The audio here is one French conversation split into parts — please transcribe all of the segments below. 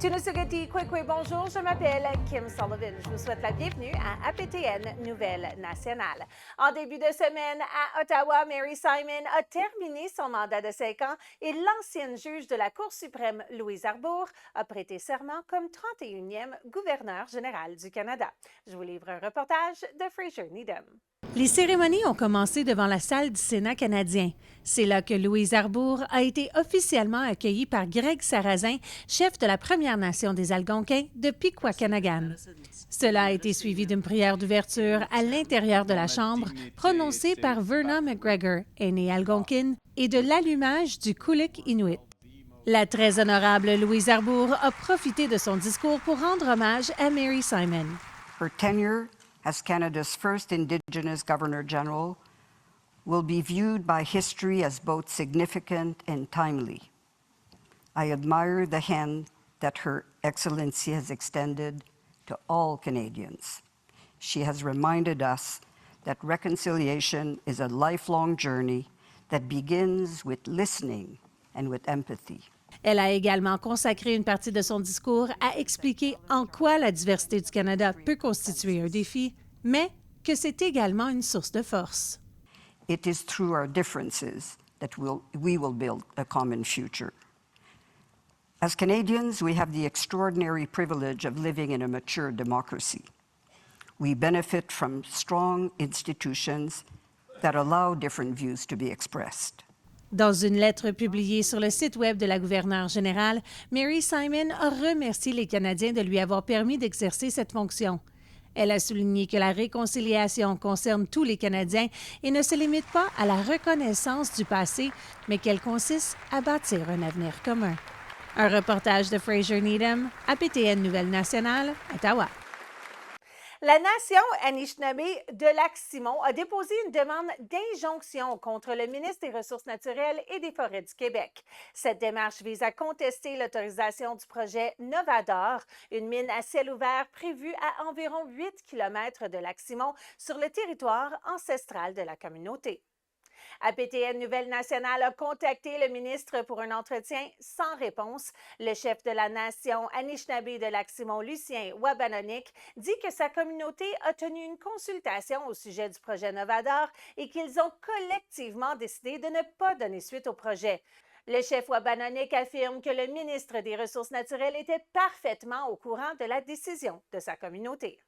Chinusugati, Kwekwe, bonjour, je m'appelle Kim Sullivan. Je vous souhaite la bienvenue à APTN Nouvelles Nationales. En début de semaine, à Ottawa, Mary Simon a terminé son mandat de 5 ans et l'ancienne juge de la Cour suprême, Louise Arbour, a prêté serment comme 31e gouverneur général du Canada. Je vous livre un reportage de Fraser Needham. Les cérémonies ont commencé devant la salle du Sénat canadien. C'est là que Louise Arbour a été officiellement accueillie par Greg Sarrazin, chef de la Première Nation des Algonquins de Pikwakanagan. Cela a été suivi d'une prière d'ouverture à l'intérieur de la Chambre, prononcée par Verna McGregor, aînée algonquine, et de l'allumage du Kulik Inuit. La très honorable Louise Arbour a profité de son discours pour rendre hommage à Mary Simon. Her tenure as Canada's first Indigenous Governor-General will be viewed by history as both significant and timely. I admire the hand that Her Excellency has extended to all Canadians. She has reminded us that reconciliation is a lifelong journey that begins with listening and with empathy. Elle a également consacré une partie de son discours à expliquer en quoi la diversité du Canada peut constituer un défi, mais que c'est également une source de force. It is through our differences that we will build a common future. As Canadians, we have the extraordinary privilege of living in a mature democracy. We benefit from strong institutions that allow different views to be expressed. Dans une lettre publiée sur le site web de la gouverneure générale, Mary Simon a remercié les Canadiens de lui avoir permis d'exercer cette fonction. Elle a souligné que la réconciliation concerne tous les Canadiens et ne se limite pas à la reconnaissance du passé, mais qu'elle consiste à bâtir un avenir commun. Un reportage de Fraser Needham, APTN Nouvelles Nationales, Ottawa. La nation Anishinaabe de Lac-Simon a déposé une demande d'injonction contre le ministre des Ressources naturelles et des Forêts du Québec. Cette démarche vise à contester l'autorisation du projet Novador, une mine à ciel ouvert prévue à environ 8 km de Lac-Simon sur le territoire ancestral de la communauté. APTN Nouvelles Nationales a contacté le ministre pour un entretien sans réponse. Le chef de la nation Anishinaabe de Lac-Simon, Lucien Wabanonik, dit que sa communauté a tenu une consultation au sujet du projet Novador et qu'ils ont collectivement décidé de ne pas donner suite au projet. Le chef Wabanonik affirme que le ministre des Ressources naturelles était parfaitement au courant de la décision de sa communauté.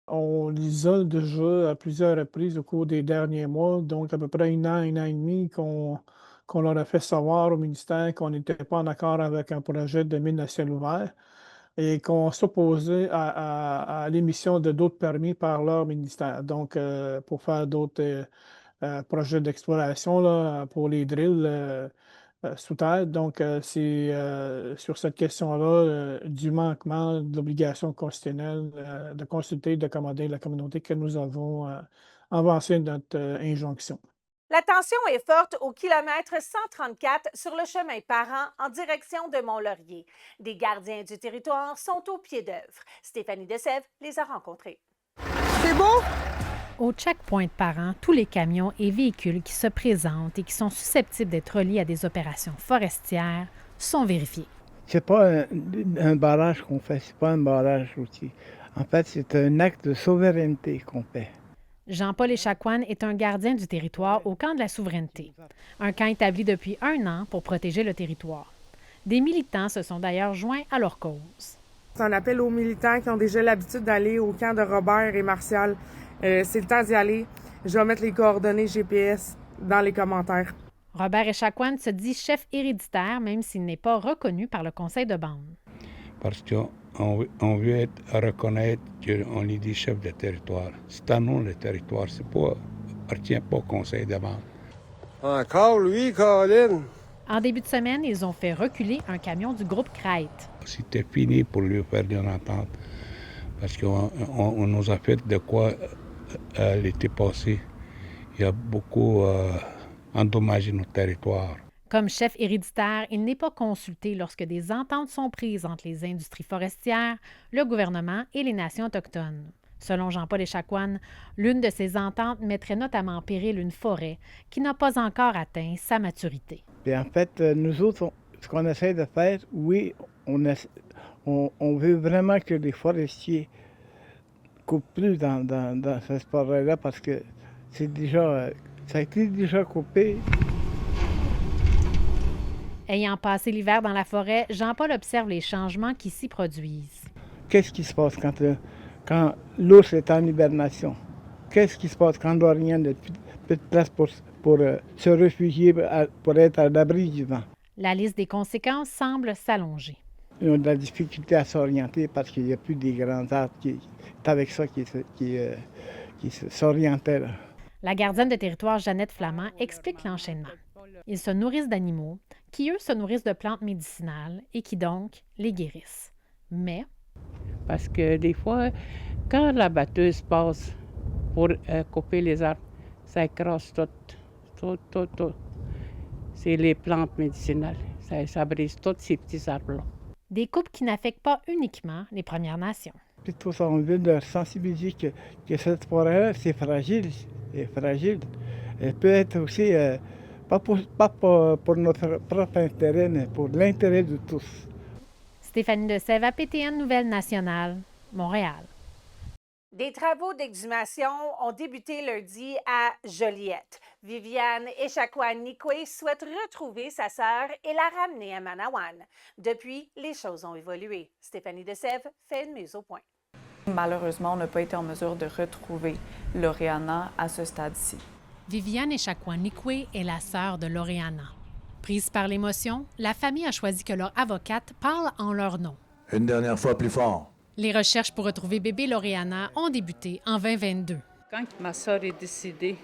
On l'isole déjà à plusieurs reprises au cours des derniers mois, donc à peu près un an et demi qu'on leur a fait savoir au ministère qu'on n'était pas en accord avec un projet de mine à ciel ouvert et qu'on s'opposait à l'émission de d'autres permis par leur ministère. Donc, pour faire d'autres projets d'exploration là, pour les drills sous terre. Donc, c'est sur cette question-là du manquement de l'obligation constitutionnelle de consulter et de commander la communauté que nous avons avancé notre injonction. La tension est forte au kilomètre 134 sur le chemin Parent en direction de Mont-Laurier. Des gardiens du territoire sont au pied d'œuvre. Stéphanie Dessève les a rencontrés. C'est beau! Au checkpoint Parent, tous les camions et véhicules qui se présentent et qui sont susceptibles d'être reliés à des opérations forestières sont vérifiés. C'est pas un barrage qu'on fait, c'est pas un barrage routier. En fait, c'est un acte de souveraineté qu'on fait. Jean-Paul Échaquan est un gardien du territoire au camp de la souveraineté, un camp établi depuis 1 an pour protéger le territoire. Des militants se sont d'ailleurs joints à leur cause. C'est un appel aux militants qui ont déjà l'habitude d'aller au camp de Robert et Martial. C'est le temps d'y aller. Je vais mettre les coordonnées GPS dans les commentaires. Robert Échaquan se dit chef héréditaire, même s'il n'est pas reconnu par le conseil de bande. Parce qu'on veut reconnaître qu'on est des chefs de territoire. C'est à nous le territoire, c'est pas appartient pas au conseil de bande. Encore lui, Colin! En début de semaine, ils ont fait reculer un camion du groupe Crête. C'était fini pour lui faire une entente. Parce qu'on nous a fait de quoi l'été passé. Il y a beaucoup endommagé notre territoire. Comme chef héréditaire, il n'est pas consulté lorsque des ententes sont prises entre les industries forestières, le gouvernement et les nations autochtones. Selon Jean-Paul Échaquan, l'une de ces ententes mettrait notamment en péril une forêt qui n'a pas encore atteint sa maturité. Puis en fait, nous autres, ce qu'on essaie de faire, oui, On veut vraiment que les forestiers coupent plus dans ce forêt-là parce que c'est déjà, ça a été déjà coupé. Ayant passé l'hiver dans la forêt, Jean-Paul observe les changements qui s'y produisent. Qu'est-ce qui se passe quand l'ours est en hibernation? Qu'est-ce qui se passe quand l'Orient n'a plus de place pour se réfugier, pour être à l'abri du vent? La liste des conséquences semble s'allonger. Ils ont de la difficulté à s'orienter parce qu'il n'y a plus des grands arbres. C'est avec ça qu'ils s'orientaient. Là. La gardienne de territoire Jeannette Flamand explique l'enchaînement. Ils se nourrissent d'animaux qui, eux, se nourrissent de plantes médicinales et qui, donc, les guérissent. Mais... Parce que des fois, quand la batteuse passe pour couper les arbres, ça écrase tout. C'est les plantes médicinales. Ça brise tous ces petits arbres-là. Des coupes qui n'affectent pas uniquement les Premières Nations. Plutôt, on veut leur sensibiliser que cette forêt-là, c'est fragile. C'est fragile. Elle peut être aussi, pas pour notre propre intérêt, mais pour l'intérêt de tous. Stéphanie Desève, APTN Nouvelles Nationales, Montréal. Des travaux d'exhumation ont débuté lundi à Joliette. Viviane Echaquan-Nikwe souhaite retrouver sa sœur et la ramener à Manawan. Depuis, les choses ont évolué. Stéphanie Desève fait une mise au point. Malheureusement, on n'a pas été en mesure de retrouver Loreana à ce stade-ci. Viviane Echaquan-Nikwe est la sœur de Loreana. Prise par l'émotion, la famille a choisi que leur avocate parle en leur nom. Une dernière fois plus fort. Les recherches pour retrouver bébé Loreana ont débuté en 2022. Quand ma sœur est décédée,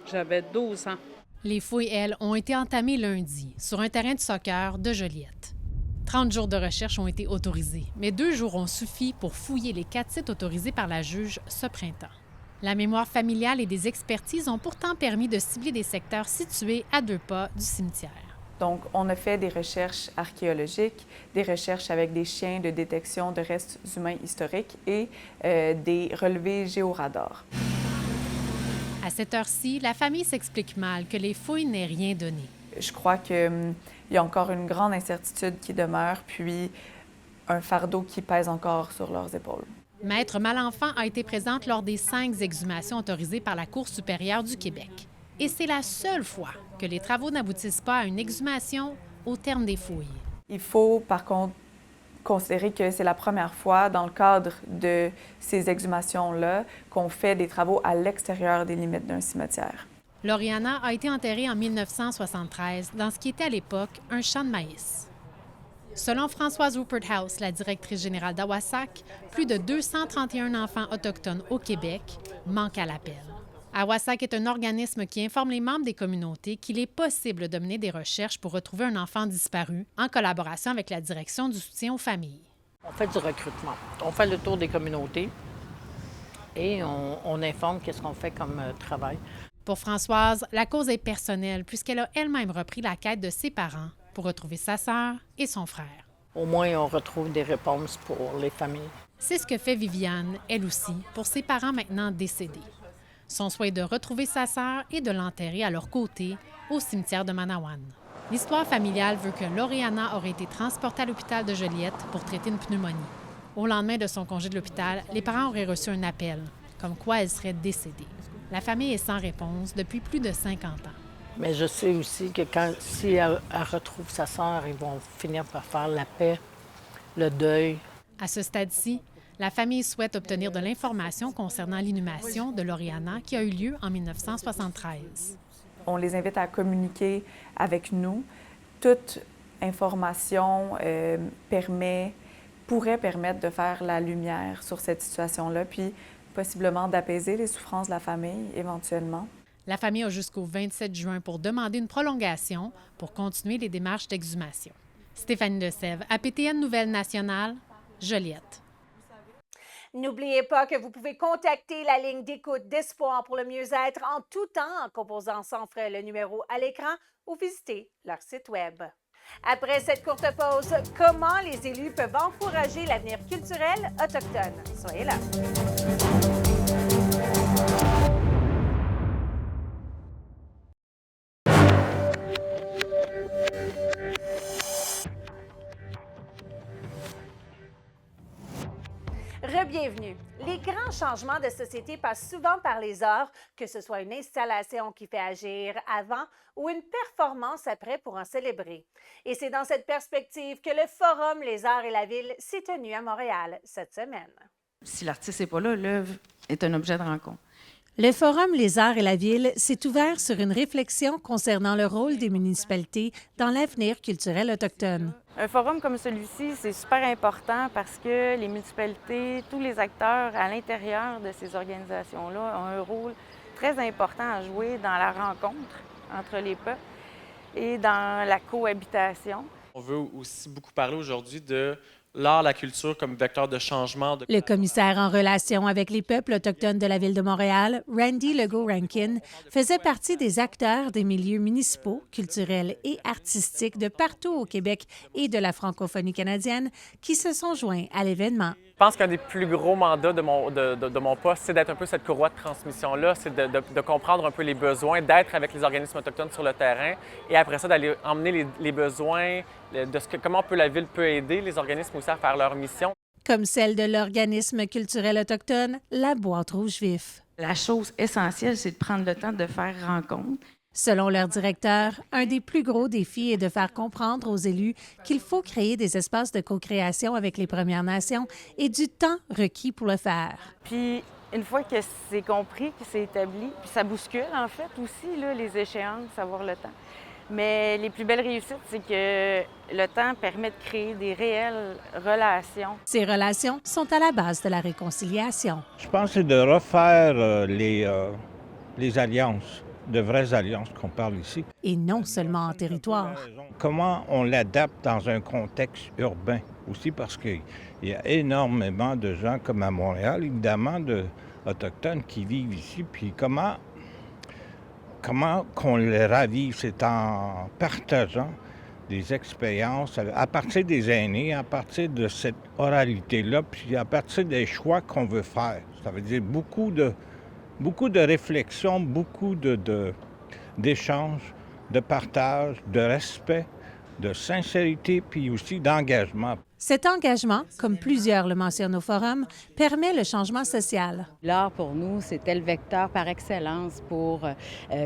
j'avais 12 ans. Les fouilles, elles, ont été entamées lundi sur un terrain de soccer de Joliette. 30 jours de recherche ont été autorisés, mais 2 jours ont suffi pour fouiller les 4 sites autorisés par la juge ce printemps. La mémoire familiale et des expertises ont pourtant permis de cibler des secteurs situés à 2 pas du cimetière. Donc, on a fait des recherches archéologiques, des recherches avec des chiens de détection de restes humains historiques et des relevés géoradars. À cette heure-ci, la famille s'explique mal que les fouilles n'aient rien donné. Je crois qu'il y a encore une grande incertitude qui demeure, puis un fardeau qui pèse encore sur leurs épaules. Maître Malenfant a été présente lors des 5 exhumations autorisées par la Cour supérieure du Québec. Et c'est la seule fois que les travaux n'aboutissent pas à une exhumation au terme des fouilles. Il faut, par contre, considérer que c'est la première fois, dans le cadre de ces exhumations-là, qu'on fait des travaux à l'extérieur des limites d'un cimetière. Loreana a été enterrée en 1973 dans ce qui était à l'époque un champ de maïs. Selon Françoise Rupert-House, la directrice générale d'Awasak, plus de 231 enfants autochtones au Québec manquent à l'appel. Awasak est un organisme qui informe les membres des communautés qu'il est possible de mener des recherches pour retrouver un enfant disparu en collaboration avec la direction du soutien aux familles. On fait du recrutement. On fait le tour des communautés et on informe qu'est-ce qu'on fait comme travail. Pour Françoise, la cause est personnelle puisqu'elle a elle-même repris la quête de ses parents pour retrouver sa sœur et son frère. Au moins, on retrouve des réponses pour les familles. C'est ce que fait Viviane, elle aussi, pour ses parents maintenant décédés. Son souhait est de retrouver sa sœur et de l'enterrer à leur côté au cimetière de Manawan. L'histoire familiale veut que Loreana aurait été transportée à l'hôpital de Joliette pour traiter une pneumonie. Au lendemain de son congé de l'hôpital, les parents auraient reçu un appel, comme quoi elle serait décédée. La famille est sans réponse depuis plus de 50 ans. Mais je sais aussi que si elle retrouve sa sœur, ils vont finir par faire la paix, le deuil. À ce stade-ci, la famille souhaite obtenir de l'information concernant l'inhumation de Loreana qui a eu lieu en 1973. On les invite à communiquer avec nous. Toute information pourrait permettre de faire la lumière sur cette situation-là, puis possiblement d'apaiser les souffrances de la famille éventuellement. La famille a jusqu'au 27 juin pour demander une prolongation pour continuer les démarches d'exhumation. Stéphanie Desève, APTN Nouvelles Nationales, Joliette. N'oubliez pas que vous pouvez contacter la ligne d'écoute d'Espoir pour le mieux-être en tout temps en composant sans frais le numéro à l'écran ou visiter leur site Web. Après cette courte pause, comment les élus peuvent encourager l'avenir culturel autochtone? Soyez là. bienvenue. Les grands changements de société passent souvent par les arts, que ce soit une installation qui fait agir avant ou une performance après pour en célébrer. Et c'est dans cette perspective que le Forum Les Arts et la Ville s'est tenu à Montréal cette semaine. Si l'artiste n'est pas là, l'œuvre est un objet de rencontre. Le Forum Les Arts et la Ville s'est ouvert sur une réflexion concernant le rôle des municipalités dans l'avenir culturel autochtone. Un forum comme celui-ci, c'est super important parce que les municipalités, tous les acteurs à l'intérieur de ces organisations-là ont un rôle très important à jouer dans la rencontre entre les peuples et dans la cohabitation. On veut aussi beaucoup parler aujourd'hui de l'art, la culture comme vecteur de changement. Le commissaire en relation avec les peuples autochtones de la Ville de Montréal, Randy Legault-Rankin, faisait partie des acteurs des milieux municipaux, culturels et artistiques de partout au Québec et de la francophonie canadienne qui se sont joints à l'événement. Je pense qu'un des plus gros mandats de mon poste, c'est d'être un peu cette courroie de transmission-là, c'est de comprendre un peu les besoins, d'être avec les organismes autochtones sur le terrain et après ça, d'aller emmener les besoins, comment la Ville peut aider les organismes aussi à faire leur mission. Comme celle de l'organisme culturel autochtone, la Boîte Rouge Vif. La chose essentielle, c'est de prendre le temps de faire rencontre. Selon leur directeur, un des plus gros défis est de faire comprendre aux élus qu'il faut créer des espaces de co-création avec les Premières Nations et du temps requis pour le faire. Puis, une fois que c'est compris, que c'est établi, puis ça bouscule en fait aussi là, les échéances, savoir le temps. Mais les plus belles réussites, c'est que le temps permet de créer des réelles relations. Ces relations sont à la base de la réconciliation. Je pense que c'est de refaire les alliances, de vraies alliances qu'on parle ici. Et non seulement en territoire. Comment on l'adapte dans un contexte urbain aussi, parce qu'il y a énormément de gens comme à Montréal, évidemment, d'Autochtones qui vivent ici, puis comment qu'on les ravive, c'est en partageant des expériences à partir des aînés, à partir de cette oralité-là, puis à partir des choix qu'on veut faire. Ça veut dire beaucoup de réflexion, beaucoup d'échanges, de partage, de respect, de sincérité, puis aussi d'engagement. Cet engagement, comme plusieurs le mentionnent au forum, permet le changement social. L'art, pour nous, c'était le vecteur par excellence pour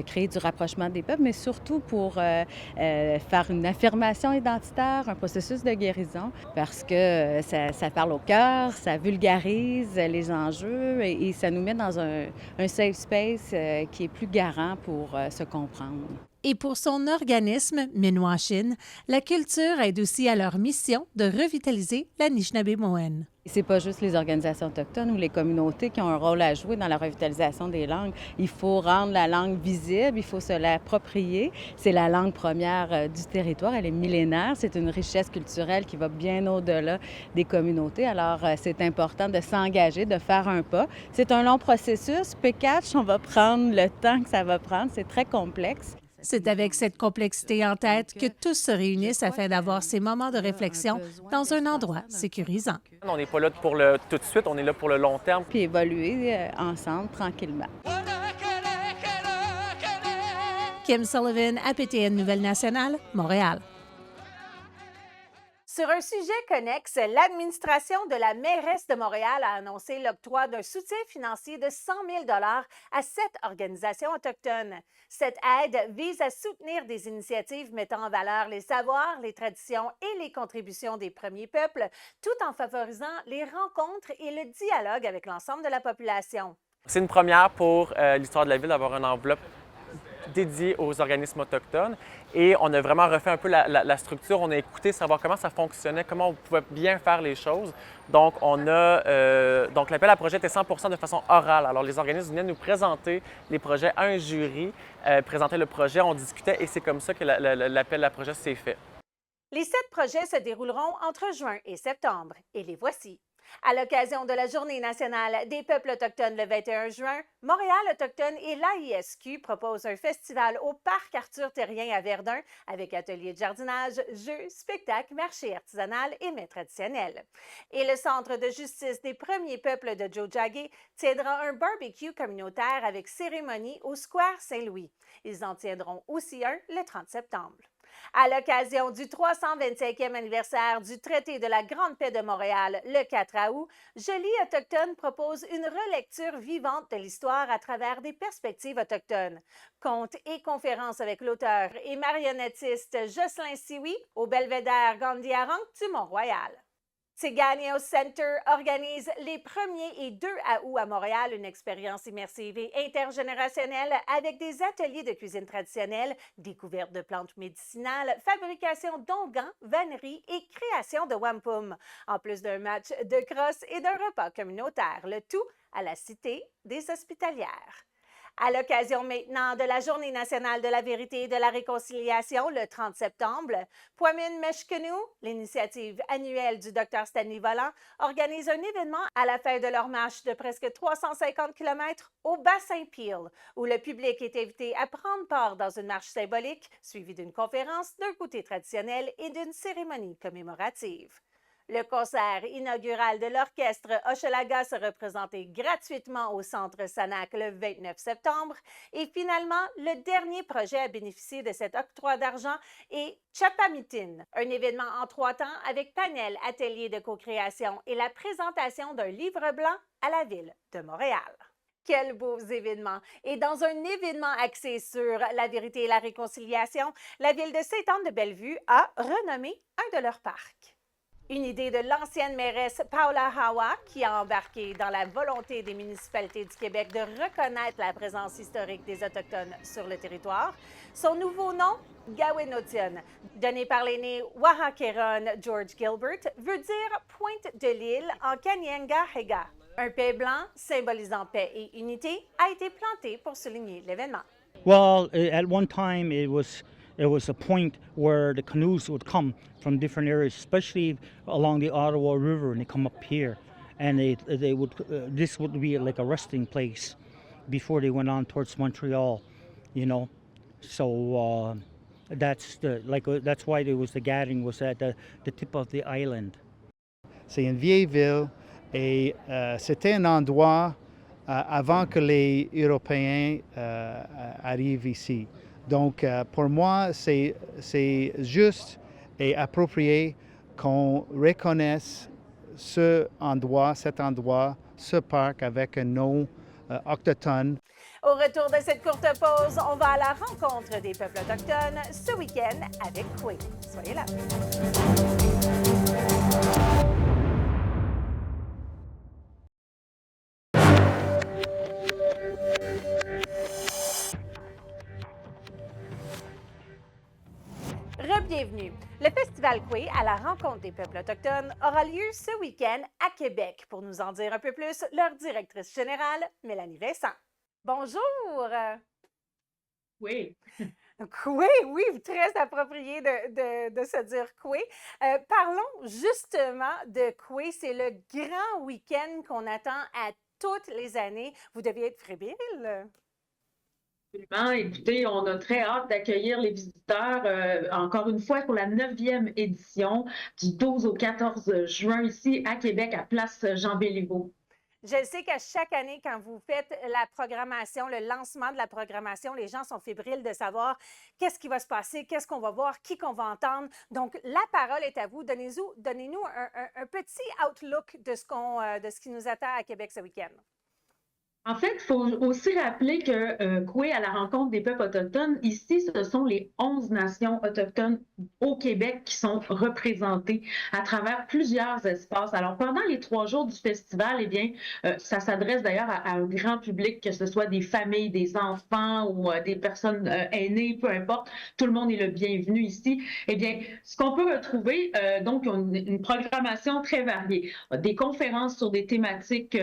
créer du rapprochement des peuples, mais surtout pour faire une affirmation identitaire, un processus de guérison, parce que ça parle au cœur, ça vulgarise les enjeux et ça nous met dans un safe space qui est plus garant pour se comprendre. Et pour son organisme, Minwashin, la culture aide aussi à leur mission de revitaliser l'Anishinaabe-Moine. C'est pas juste les organisations autochtones ou les communautés qui ont un rôle à jouer dans la revitalisation des langues. Il faut rendre la langue visible, il faut se l'approprier. C'est la langue première du territoire, elle est millénaire. C'est une richesse culturelle qui va bien au-delà des communautés. Alors, c'est important de s'engager, de faire un pas. C'est un long processus. P4, on va prendre le temps que ça va prendre. C'est très complexe. C'est avec cette complexité en tête que tous se réunissent afin d'avoir ces moments de réflexion dans un endroit sécurisant. On n'est pas là pour tout de suite, on est là pour le long terme. Puis évoluer ensemble, tranquillement. Kim Sullivan, APTN Nouvelle Nationale, Montréal. Sur un sujet connexe, l'administration de la mairesse de Montréal a annoncé l'octroi d'un soutien financier de 100 000 $ à 7 organisations autochtones. Cette aide vise à soutenir des initiatives mettant en valeur les savoirs, les traditions et les contributions des premiers peuples, tout en favorisant les rencontres et le dialogue avec l'ensemble de la population. C'est une première pour l'histoire de la ville d'avoir une enveloppe dédiée aux organismes autochtones. Et on a vraiment refait un peu la structure. On a écouté savoir comment ça fonctionnait, comment on pouvait bien faire les choses. Donc, donc l'appel à projet était 100% de façon orale. Alors, les organismes venaient nous présenter les projets à un jury, présenter le projet, on discutait et c'est comme ça que l'appel à projet s'est fait. Les 7 projets se dérouleront entre juin et septembre. Et les voici. À l'occasion de la Journée nationale des peuples autochtones le 21 juin, Montréal autochtone et l'AISQ proposent un festival au Parc Arthur-Terrien à Verdun avec ateliers de jardinage, jeux, spectacles, marché artisanal et mets traditionnels. Et le Centre de justice des premiers peuples de Tiohtià:ke tiendra un barbecue communautaire avec cérémonie au Square Saint-Louis. Ils en tiendront aussi un le 30 septembre. À l'occasion du 325e anniversaire du traité de la Grande Paix de Montréal, le 4 août, Jolie Autochtone propose une relecture vivante de l'histoire à travers des perspectives autochtones. Contes et conférences avec l'auteur et marionnettiste Jocelyn Sioui au Belvédère Gandiarang du Mont-Royal. Tigania Center organise les 1er et 2 août à Montréal une expérience immersive et intergénérationnelle avec des ateliers de cuisine traditionnelle, découverte de plantes médicinales, fabrication d'ongans, vannerie et création de wampum, en plus d'un match de crosse et d'un repas communautaire, le tout à la Cité des Hospitalières. À l'occasion maintenant de la Journée nationale de la vérité et de la réconciliation, le 30 septembre, Pwamin Meshkenu, l'initiative annuelle du Dr Stanley Volant, organise un événement à la fin de leur marche de presque 350 km au bassin Peel, où le public est invité à prendre part dans une marche symbolique, suivie d'une conférence, d'un goûter traditionnel et d'une cérémonie commémorative. Le concert inaugural de l'orchestre Hochelaga sera présenté gratuitement au Centre Sanac le 29 septembre. Et finalement, le dernier projet à bénéficier de cet octroi d'argent est Chapamitin, un événement en 3 temps avec panel, atelier de co-création et la présentation d'un livre blanc à la Ville de Montréal. Quels beaux événements! Et dans un événement axé sur la vérité et la réconciliation, la Ville de Sainte-Anne-de-Bellevue a renommé un de leurs parcs. Une idée de l'ancienne mairesse Paula Hawa, qui a embarqué dans la volonté des municipalités du Québec de reconnaître la présence historique des Autochtones sur le territoire. Son nouveau nom, Gawenotion, donné par l'aîné Wahakeron George Gilbert, veut dire « pointe de l'île » en Kanien'kehá:ka. Un paix blanc, symbolisant paix et unité, a été planté pour souligner l'événement. Well, at one time it was a point where the canoes would come from different areas, especially along the Ottawa River, and they come up here, and they would this would be like a resting place before they went on towards Montreal, you know. So that's why there was the gathering was at the tip of the island. C'est une vieille ville et c'était un endroit avant que les Européens arrivent ici. Donc, pour moi, c'est juste et approprié qu'on reconnaisse cet endroit, ce parc avec un nom autochtone. Au retour de cette courte pause, on va à la rencontre des peuples autochtones ce week-end avec Kwe. Soyez là. Bienvenue. Le Festival Kwe à la rencontre des peuples autochtones aura lieu ce week-end à Québec. Pour nous en dire un peu plus, leur directrice générale, Mélanie Vincent. Bonjour! Oui. Kwe, oui, très approprié de se dire Kwe. Parlons justement de Kwe. C'est le grand week-end qu'on attend à toutes les années. Vous deviez être fébrile. Absolument. Écoutez, on a très hâte d'accueillir les visiteurs, encore une fois, pour la 9e édition du 12 au 14 juin ici à Québec, à Place Jean-Béliveau. Je sais qu'à chaque année, quand vous faites la programmation, le lancement de la programmation, les gens sont fébriles de savoir qu'est-ce qui va se passer, qu'est-ce qu'on va voir, qui qu'on va entendre. Donc, la parole est à vous. Donnez-nous un petit outlook de ce qui nous attend à Québec ce week-end. En fait, il faut aussi rappeler que Kwe à la rencontre des peuples autochtones, ici, ce sont les 11 nations autochtones au Québec qui sont représentées à travers plusieurs espaces. Alors, pendant les 3 jours du festival, eh bien, ça s'adresse d'ailleurs à un grand public, que ce soit des familles, des enfants ou des personnes aînées, peu importe, tout le monde est le bienvenu ici. Eh bien, ce qu'on peut retrouver, donc, une programmation très variée. Des conférences sur des thématiques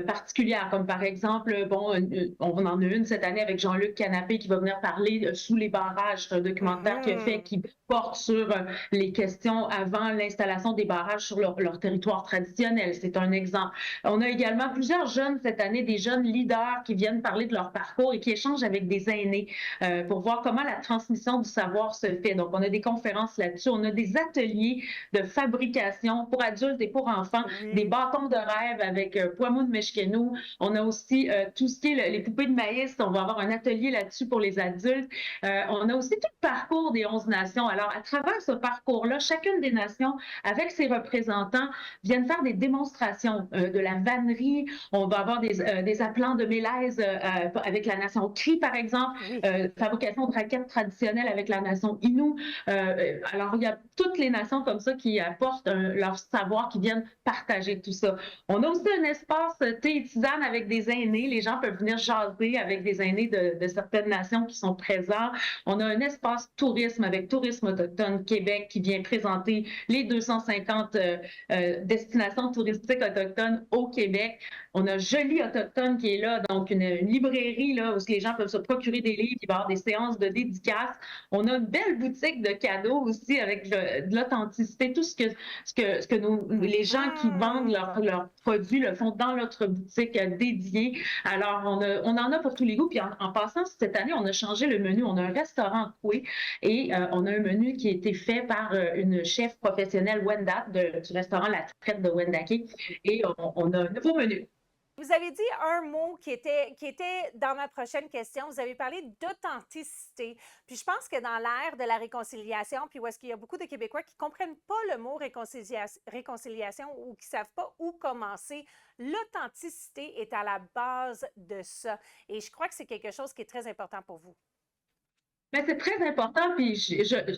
particulières, comme par exemple, bon, on en a une cette année avec Jean-Luc Canapé qui va venir parler sous les barrages, un documentaire qu'il a fait qui porte sur les questions avant l'installation des barrages sur leur territoire traditionnel. C'est un exemple. On a également plusieurs jeunes cette année, des jeunes leaders qui viennent parler de leur parcours et qui échangent avec des aînés pour voir comment la transmission du savoir se fait. Donc, on a des conférences là-dessus. On a des ateliers de fabrication pour adultes et pour enfants, des bâtons de rêve avec Pwamin Meshkenu. On a aussi aussi tout ce qui est les poupées de maïs. On va avoir un atelier là-dessus pour les adultes. On a aussi tout le parcours des 11 nations. Alors, à travers ce parcours-là, chacune des nations, avec ses représentants, viennent faire des démonstrations de la vannerie. On va avoir des appelants de mélèze avec la nation Cri, par exemple, fabrication de raquettes traditionnelles avec la nation Innu. Alors, il y a toutes les nations comme ça qui apportent leur savoir, qui viennent partager tout ça. On a aussi un espace thé et tisane avec des aînés. Les gens peuvent venir jaser avec des aînés de certaines nations qui sont présents. On a un espace tourisme avec Tourisme autochtone Québec qui vient présenter les 250 destinations touristiques autochtones au Québec. On a Joli Autochtone qui est là, donc une librairie là, où les gens peuvent se procurer des livres, il va y avoir des séances de dédicaces. On a une belle boutique de cadeaux aussi avec de l'authenticité, tout ce que les gens qui vendent leurs produits le font dans notre boutique dédiée. Alors, on en a pour tous les goûts. Puis en passant, cette année, on a changé le menu. On a un restaurant Kwe et on a un menu qui a été fait par une chef professionnelle Wendat du restaurant La Traite de Wendake. Et on a un nouveau menu. Vous avez dit un mot qui était dans ma prochaine question. Vous avez parlé d'authenticité. Puis je pense que dans l'ère de la réconciliation, puis où est-ce qu'il y a beaucoup de Québécois qui ne comprennent pas le mot réconciliation ou qui ne savent pas où commencer, l'authenticité est à la base de ça. Et je crois que c'est quelque chose qui est très important pour vous. Mais c'est très important, puis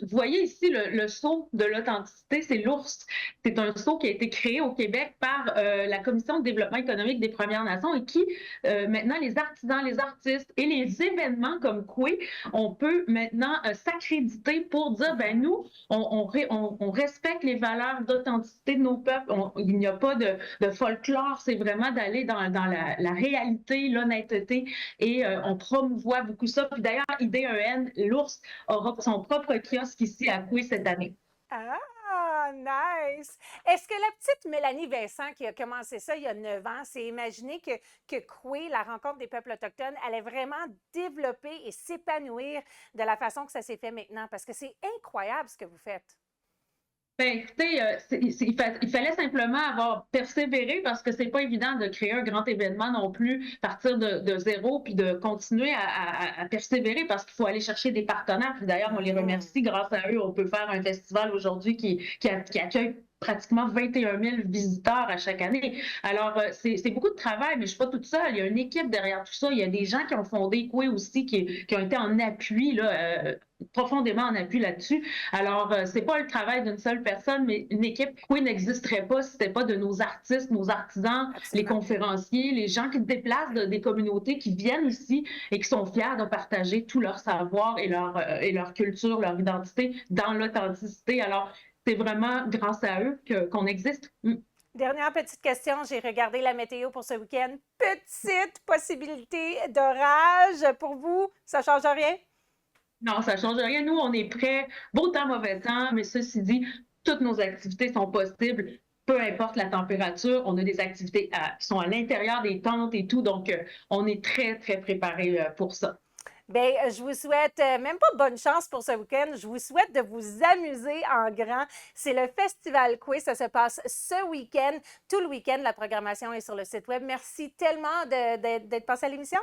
vous voyez ici le sceau de l'authenticité, c'est l'ours. C'est un sceau qui a été créé au Québec par la Commission de développement économique des Premières Nations et qui, maintenant, les artisans, les artistes et les événements comme Kwe, on peut maintenant s'accréditer pour dire, ben nous, on respecte les valeurs d'authenticité de nos peuples. Il n'y a pas de folklore, c'est vraiment d'aller dans la réalité, l'honnêteté, et on promouvoit beaucoup ça. Puis d'ailleurs, IDEN, l'ours aura son propre kiosque ici à Kwe cette année. Ah, nice! Est-ce que la petite Mélanie Vincent, qui a commencé ça il y a 9 ans, s'est imaginé que Kwe, la rencontre des peuples autochtones, allait vraiment développer et s'épanouir de la façon que ça s'est fait maintenant? Parce que c'est incroyable ce que vous faites. Ben, écoutez, il fallait simplement avoir persévéré parce que c'est pas évident de créer un grand événement non plus, partir de zéro, puis de continuer à persévérer parce qu'il faut aller chercher des partenaires. Puis d'ailleurs, on les remercie. Grâce à eux, on peut faire un festival aujourd'hui qui accueille pratiquement 21 000 visiteurs à chaque année. Alors, c'est beaucoup de travail, mais je ne suis pas toute seule. Il y a une équipe derrière tout ça. Il y a des gens qui ont fondé Kwe aussi, qui ont été en appui, là, profondément en appui là-dessus. Alors, c'est pas le travail d'une seule personne, mais une équipe. Kwe n'existerait pas si c'était pas de nos artistes, nos artisans, les conférenciers, les gens qui se déplacent des communautés, qui viennent ici et qui sont fiers de partager tout leur savoir et leur culture, leur identité dans l'authenticité. Alors, c'est vraiment grâce à eux qu'on existe. Dernière petite question, j'ai regardé la météo pour ce week-end. Petite possibilité d'orage pour vous, ça ne change rien? Non, ça ne change rien. Nous, on est prêts, beau temps, mauvais temps, mais ceci dit, toutes nos activités sont possibles. Peu importe la température, on a des activités qui sont à l'intérieur des tentes et tout, donc on est très, très préparés pour ça. Bien, je vous souhaite même pas bonne chance pour ce week-end. Je vous souhaite de vous amuser en grand. C'est le Festival Kwe. Ça se passe ce week-end. Tout le week-end, la programmation est sur le site web. Merci tellement d'être passé à l'émission.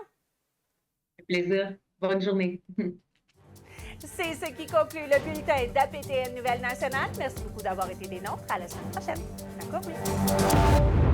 Plaisir. Bonne journée. C'est ce qui conclut le bulletin d'APTN Nouvelles Nationales. Merci beaucoup d'avoir été des nôtres. À la semaine prochaine. D'accord, oui.